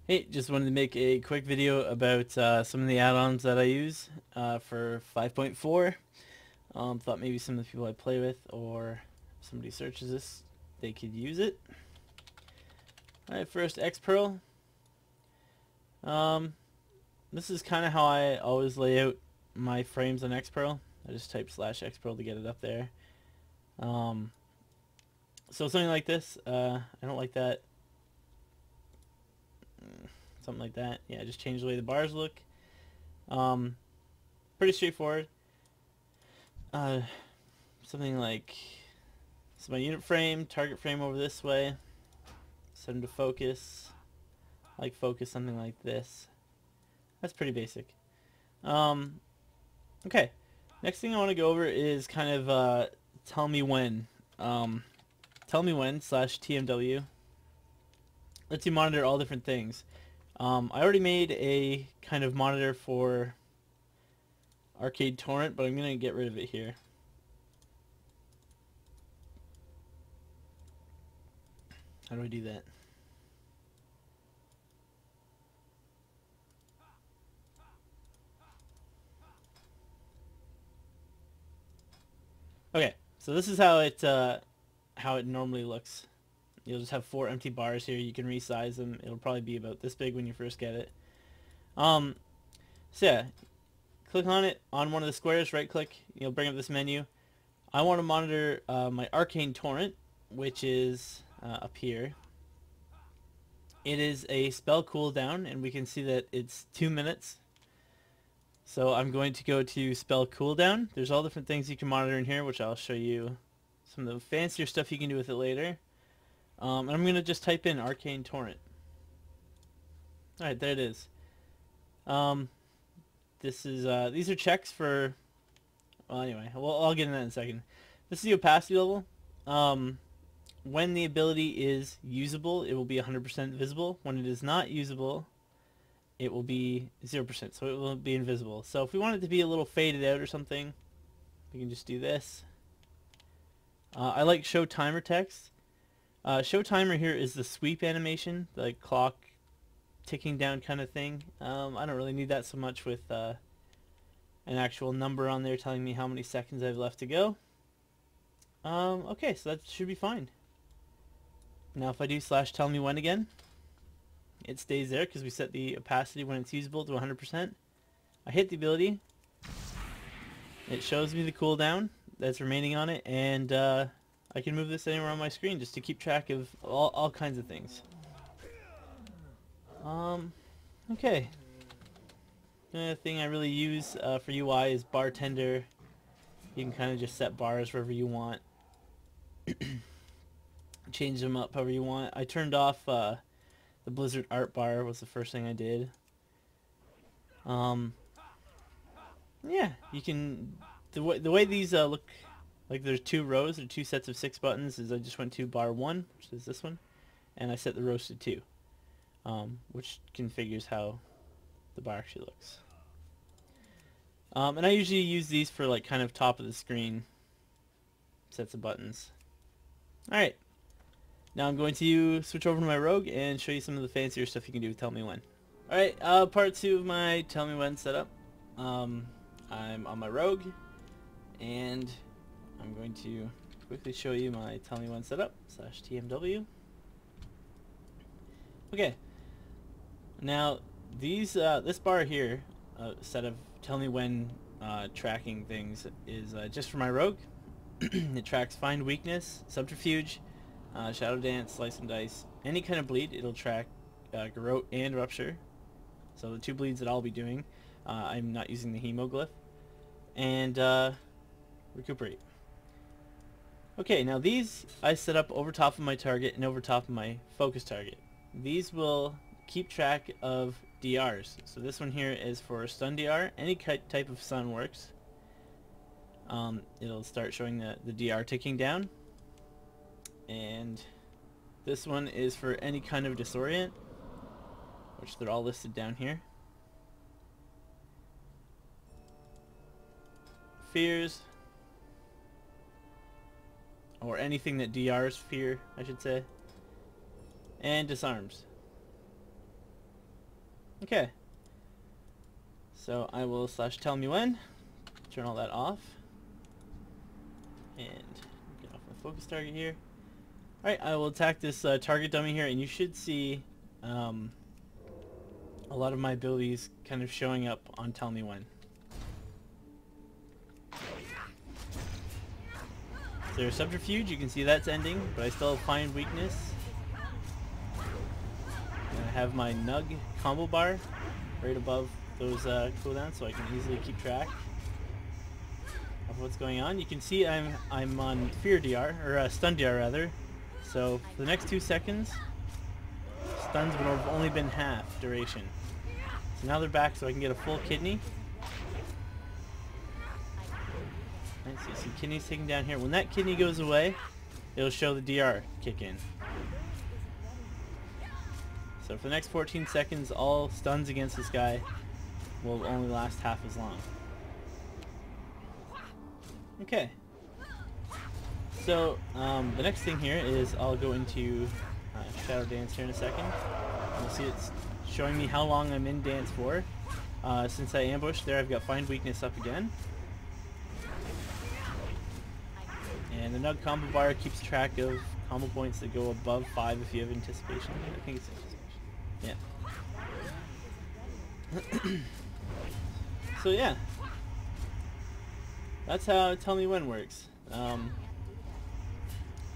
Hey, just wanted to make a quick video about some of the add-ons that I use for 5.4. Thought maybe some of the people I play with or if somebody searches this, they could use it. Alright, first xperl. Um, this is kind of how I always lay out my frames on xperl. I just type /xperl to get it up there. Um, so something like this, I don't like that. Something like that. Yeah, just change the way the bars look. Um, Pretty straightforward. Uh, Something like, so my unit frame, target frame over this way, set them to focus, like focus something like this. That's pretty basic. Um, okay, next thing I want to go over is kind of tell me when. Tell me when /tmw lets you monitor all different things. I already made a kind of monitor for Arcade Torrent, but I'm going to get rid of it here. How do I do that? Okay, so this is how it normally looks. You'll just have 4 empty bars here. You can resize them. It'll probably be about this big when you first get it. Um, so yeah, click on it on one of the squares. Right click. You'll bring up this menu. I want to monitor my Arcane Torrent, which is up here. It is a spell cooldown, and we can see that it's 2 minutes. So I'm going to go to spell cooldown. There's all different things you can monitor in here, which I'll show you some of the fancier stuff you can do with it later. And I'm going to just type in Arcane Torrent. Alright, there it is. This is these are checks for, well, anyway, well, I'll get into that in a second. This is the opacity level. When the ability is usable, it will be 100% visible. When it is not usable, it will be 0%, so it will be invisible. So if we want it to be a little faded out or something, we can just do this. I like show timer text. Show timer here is the sweep animation, the clock ticking down kind of thing. I don't really need that so much with an actual number on there telling me how many seconds I've left to go. Okay, so that should be fine. Now if I do /tellmewhen again, it stays there because we set the opacity when it's usable to 100%. I hit the ability. It shows me the cooldown that's remaining on it, and I can move this anywhere on my screen just to keep track of all kinds of things. Okay. The only other thing I really use for UI is bartender. You can kind of just set bars wherever you want. Change them up however you want. I turned off the Blizzard art bar was the first thing I did. Yeah, you can, the way these look, like there's 2 rows or 2 sets of 6 buttons, is I just went to bar 1, which is this one, and I set the rows to 2, which configures how the bar actually looks. And I usually use these for like kind of top of the screen sets of buttons. Alright, now I'm going to switch over to my rogue and show you some of the fancier stuff you can do with Tell Me When. Alright, part 2 of my Tell Me When setup. I'm on my rogue, and I'm going to quickly show you my Tell Me When setup /tmw. Okay, now these this bar here, set of Tell Me When tracking things, is just for my rogue. It tracks Find Weakness, Subterfuge, Shadow Dance, Slice and Dice, any kind of bleed. It'll track Garrote and Rupture, so the 2 bleeds that I'll be doing. I'm not using the hemoglyph. And Recuperate. Okay, now these I set up over top of my target and over top of my focus target. These will keep track of DRs. So this one here is for stun DR. Any type of stun works. It'll start showing the DR ticking down. And this one is for any kind of disorient, which they're all listed down here. Fears, or anything that DRs fear, I should say, and disarms. Okay. So I will /tellmewhen, turn all that off, and get off my focus target here. Alright, I will attack this target dummy here, and you should see a lot of my abilities kind of showing up on tellmewhen. So there's subterfuge, you can see that's ending, but I still find weakness. And I have my nug combo bar right above those cooldowns, so I can easily keep track of what's going on. You can see I'm on fear DR, or stun DR rather. So for the next 2 seconds, stuns would have only been half duration. So now they're back, so I can get a full kidney. Right, so you see kidneys taken down here. When that kidney goes away, it'll show the DR kick in. So for the next 14 seconds, all stuns against this guy will only last half as long. Okay. So the next thing here is I'll go into Shadow Dance here in a second. You'll see it's showing me how long I'm in dance for. Since I ambushed there, I've got Find Weakness up again. And the Nug combo bar keeps track of combo points that go above 5 if you have anticipation. I think it's anticipation. Yeah. So yeah. That's how tellmewhen works.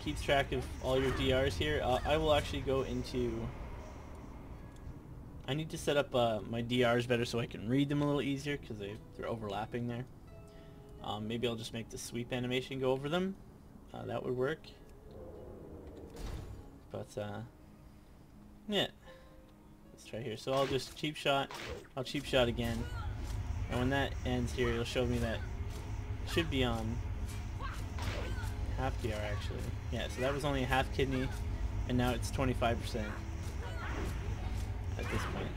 Keeps track of all your DRs here. I will actually go into... I need to set up my DRs better so I can read them a little easier because they're overlapping there. Maybe I'll just make the sweep animation go over them. That would work. But yeah. Let's try here. So I'll just cheap shot. I'll cheap shot again. And when that ends here, it'll show me that it should be on half DR actually. Yeah, so that was only a half kidney, and now it's 25% at this point.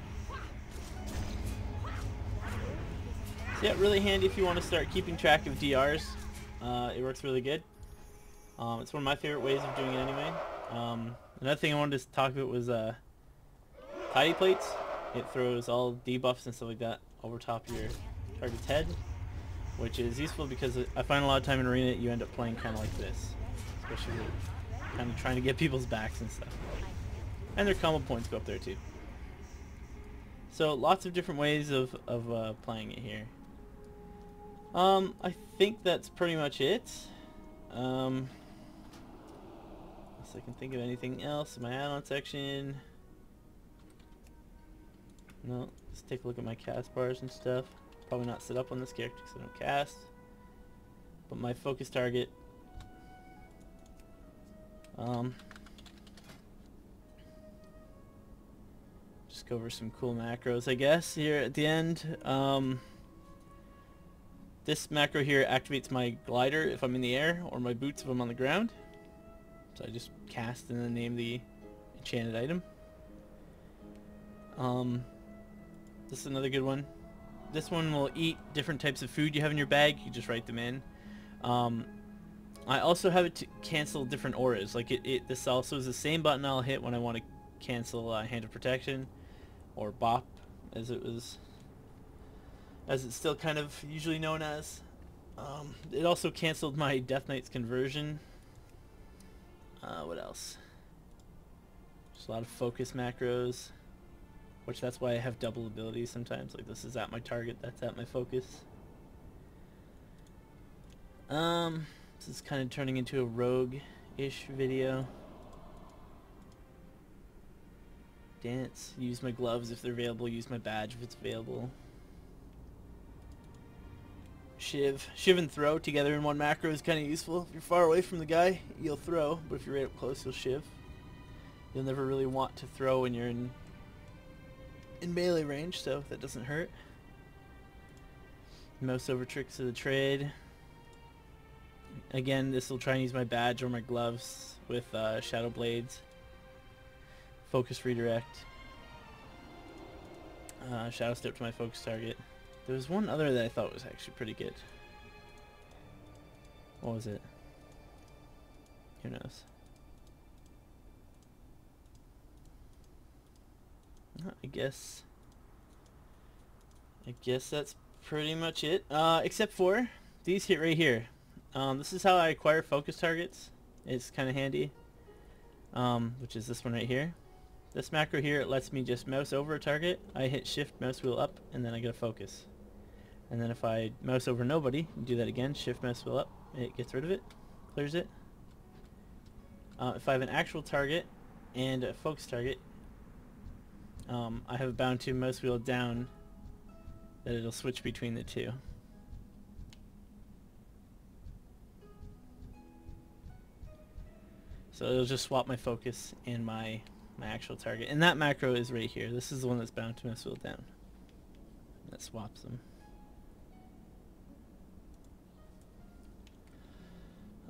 So yeah, really handy if you want to start keeping track of DRs. It works really good. It's one of my favorite ways of doing it anyway. Another thing I wanted to talk about was tidy plates. It throws all debuffs and stuff like that over top of your target's head, which is useful because I find a lot of time in arena you end up playing kind of like this, especially kind of trying to get people's backs and stuff. And their combo points go up there too. So lots of different ways of playing it here. I think that's pretty much it. Unless I can think of anything else in my add-on section. No, let's take a look at my cast bars and stuff. Probably not set up on this character because I don't cast. But my focus target. Just go over some cool macros, I guess, here at the end. This macro here activates my glider if I'm in the air, or my boots if I'm on the ground. So I just cast and then name the enchanted item. This is another good one. This one will eat different types of food you have in your bag. You just write them in. I also have it to cancel different auras. Like this also is the same button I'll hit when I want to cancel Hand of Protection, or BOP, as it's still kind of usually known as. It also canceled my Death Knight's conversion. What else? Just a lot of focus macros, which that's why I have double abilities sometimes. Like this is at my target, that's at my focus. This is kind of turning into a rogue-ish video. Dance, use my gloves if they're available, use my badge if it's available. Shiv and throw together in one macro is kind of useful. If you're far away from the guy, you'll throw, but if you're right up close, you'll shiv. You'll never really want to throw when you're in melee range, so that doesn't hurt. Mouse over tricks of the trade. Again, this will try and use my badge or my gloves with shadow blades. Focus redirect. Shadow step to my focus target. There was one other that I thought was actually pretty good. What was it? Who knows? I guess I guess that's pretty much it. Except for these hit right here. This is how I acquire focus targets. It's kind of handy. Which is this one right here. This macro here, it lets me just mouse over a target. I hit shift mouse wheel up, and then I get a focus. And then if I mouse over nobody, do that again, shift mouse wheel up, it gets rid of it, clears it. If I have an actual target and a focus target, I have a bound to mouse wheel down that it'll switch between the two. So it'll just swap my focus and my actual target. And that macro is right here. This is the one that's bound to mouse wheel down. That swaps them.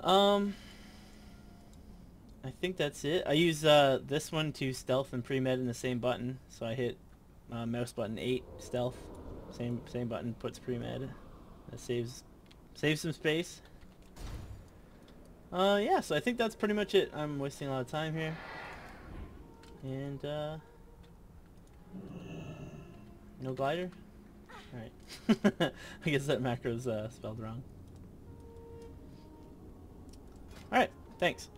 I think that's it. I use this one to stealth and pre-med in the same button. So I hit mouse button 8, stealth. Same button puts pre-med. That saves some space. Yeah, so I think that's pretty much it. I'm wasting a lot of time here. And no glider? Alright. I guess that macro's spelled wrong. Alright, thanks.